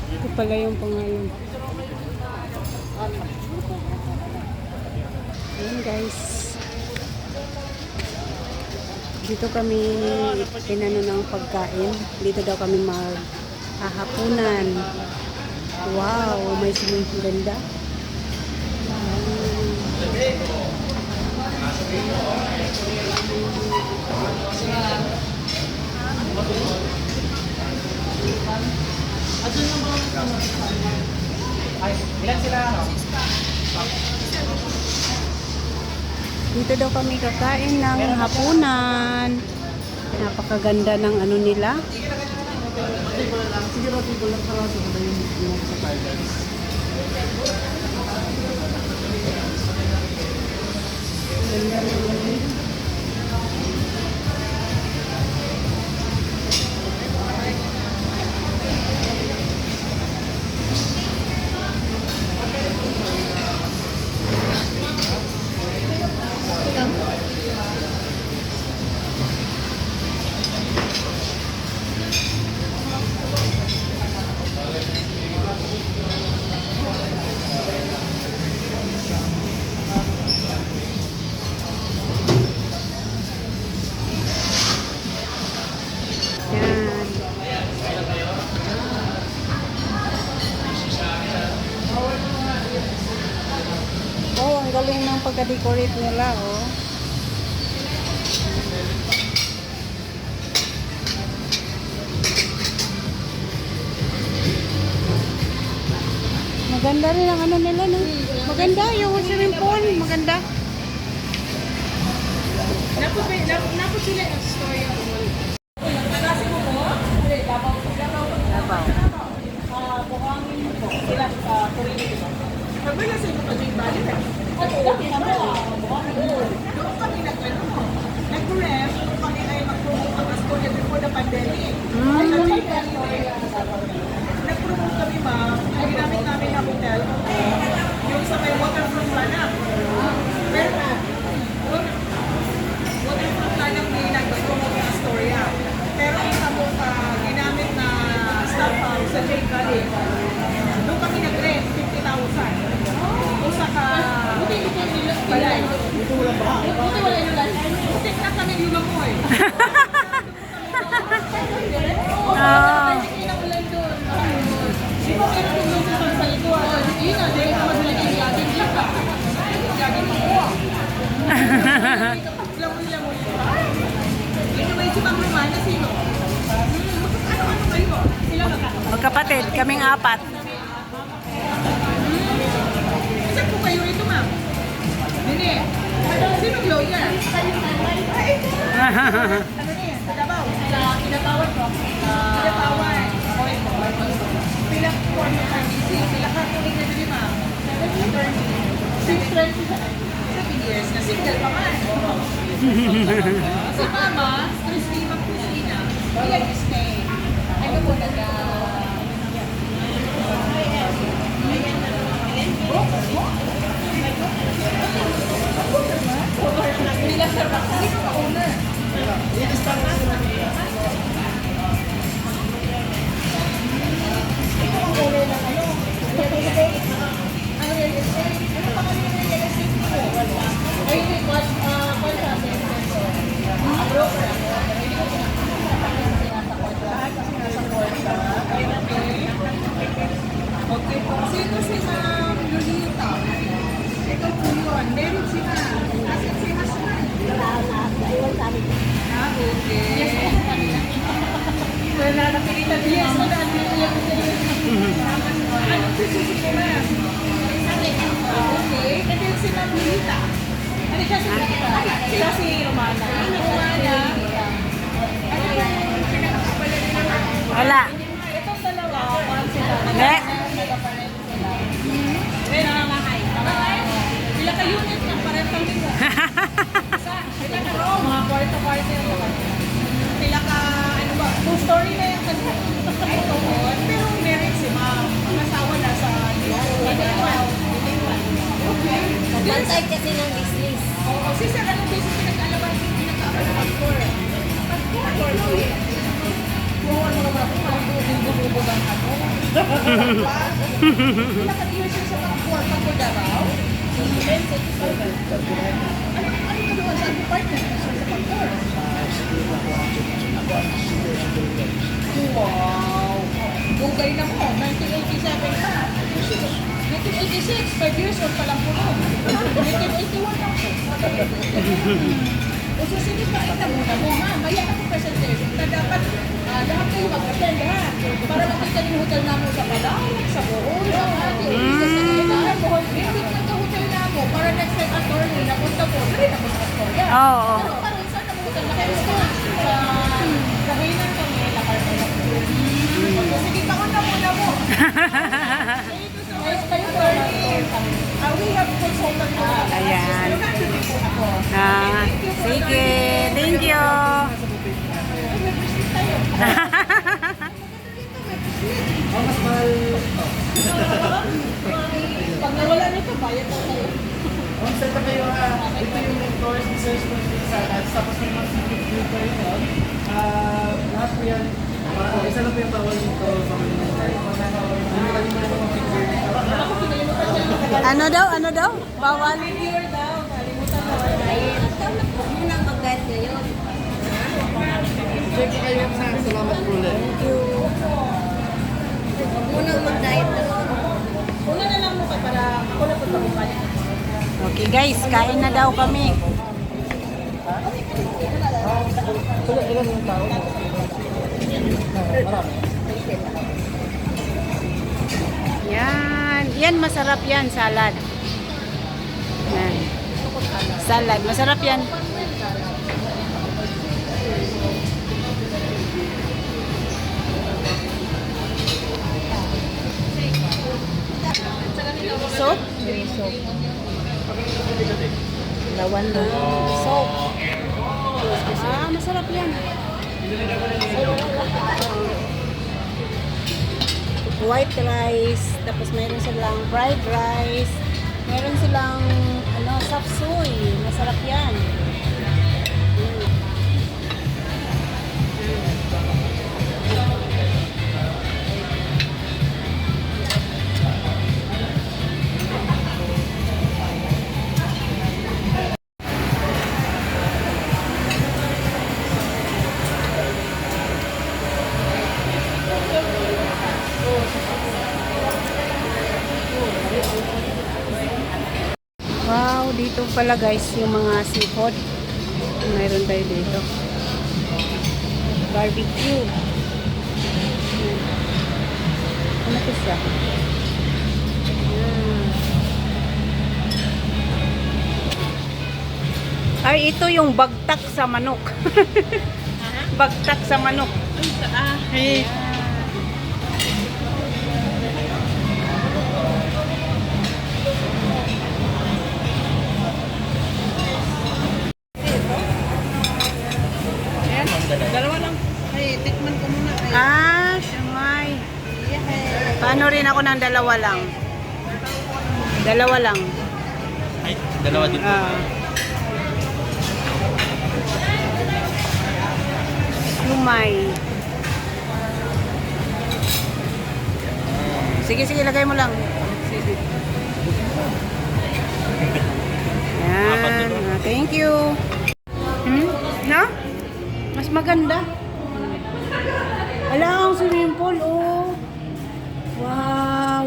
Ito pala yung pangalan. Ayan guys. Dito kami tinano ng pagkain. Dito daw kami maghahapunan. Wow, may swimming pool ganda. Ilan sila? Dito daw kami kakain ng hapunan. Napakaganda ng ano nila. Sige na, people lang para sa yung sa Thailand. Ganda naman. Oh, ang galing ng pagka-decorate nila, oh. Maganda rin ang ano nila, no? Maganda yung swimming pool, maganda. Napo sila yung story of kasi mo po, Davao. Buhangin mo po. Sila, Torino, diba? Sabi na sa inyo pa yung balik. At laki na mo, buhangin. Doon kami nag-ref, doon kami ay mag-promote ang Astoria before the pandemic. Ay, nag-promote kami, ma'am. Ginamit namin na hotel. Yung sa may waterfront sana. Pero, waterfront sana yung nag-promote ng Astoria. Pero isa mo ginamit na staff house sa J. College. Doon kami nag-rent, 50,000. Usa ka balay. Buti wala yung last. Buti na kami yung mamoy. Sino kaya tulong sa ito? Hindi na, dahil ka madulagin yung ating kita. Laging makuha. Lamon-lamon ito. Ito ba yung si Ma'am Romana? Sino? Ano kayo? Sila Magkapatid, kaming apat. Saan po kayo ito, ma'am? Nene. Sino lawyer? Ano niya? Sa Davao? Sa Kinatawad ko? Kinatawad. Pila po ang RBC. Pila ka tuloy na din, ma'am. 7 years na single pa man. Si Mama, Christina, Iyan is stay. Ano po naga? Pila sa rock. Sino ka owner? Ito ang owner ng ano? Real estate? Ano real estate? Ano pa kami ng real estate mo? Ay, hindi. Kwan sa atin. Broker ako. Hindi ko okay po. Sino si Ma'am Lolita? Ito po yun. Meron sila. Asin si husband. Ah, okay. Wala na pilitan. Yes, wala na pilitan. Anong sisi ko na? Okay. Ito yung si Ma'am Lolita. Ano siya si Lolita? Sila si Romana. Romana. Ano yung pinakakapalan nila? Wala. Itong dalawa, sila. Ne? Pila ka unit na parehong dito. Pila ka room, mga kwarto-kwarto. Pila ka Bantay kasi ng business. Oo, si Sir, anong beses pinag-alaban, pinag-alaban ko eh. Pag-tour ko eh. Kuhan mo naman ako, malibubog ang ano. Nakatiyo siya sa pag-tour, pag-tour Ano ka doon sa department? Sa pag-tour? Wow! Bugay na mo, 1987 pa. 1986, 5 years old pa lang po noon. 1981 lang po. O susunod pa, ita muna mo ha. Maya ako presentation na dapat lahat kayo mag-attend ha. Para makita yung hotel namin sa Palawan, sa Bohol, sa Mati, sa Salinan, Bohol. Visit na sa hotel namin para next time attorney na punta po. Dali na po sa Astoria. Oo. Pero parang saan na hotel na kayo sa Kahinan kami, Lacarme na po. Sige, kaon na muna mo. We have consultant po. Ayan. You have to be po ako. Sige. Thank you. Oh, mas mahal. Pag nawala nito, bayad na tayo. Oh, set na kayo ha. Ito yung course research mo sa tapos may mga secret view pa rin doon. Lahat po yan. Isa lang po yung bawal dito. Bawal yung live. Ano kami mo yung picture nito? Ano daw? Ano daw? Bawal? Year daw, kalimutan na. Huwag mo nang mag-guide ngayon. Check kayo sa salamat po ulit. Huwag mo nang mag-diet na. Una na lang mo ka para ako na punta mo balik. Okay guys, kain na daw kami. Ilan yung tao? Marami. Yan. Yan, masarap yan, salad. Yan. Salad, masarap yan. Soap? Soap. Lawan na. Soap. Masarap yan. White rice, tapos meron silang fried rice, meron silang sapsuy. Masarap yan. Wow, dito pala guys yung mga seafood. Mayroon tayo dito. Barbecue. Ano to siya? Ay, ito yung bagtak sa manok. Bagtak sa manok. Ay. Dalawa lang. Ay, tikman ko muna. Shumay. Paano rin ako ng dalawa lang? Dalawa lang. Ay, dalawa din. Shumay. Sige, sige, lagay mo lang. Yan. Thank you. No? Mas maganda. Wala ang swimming pool, oh. Wow.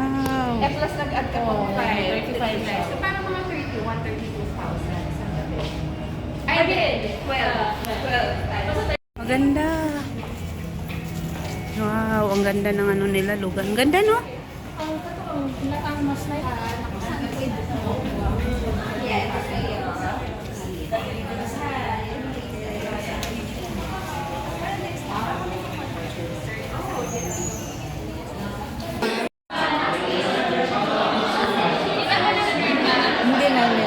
Wow. Plus nag-add ka pa 35 less. So, parang mga 32,000. Ay, 12. Maganda. Wow, ang ganda ng ano nila, lugar. Ang ganda, no? Hindi na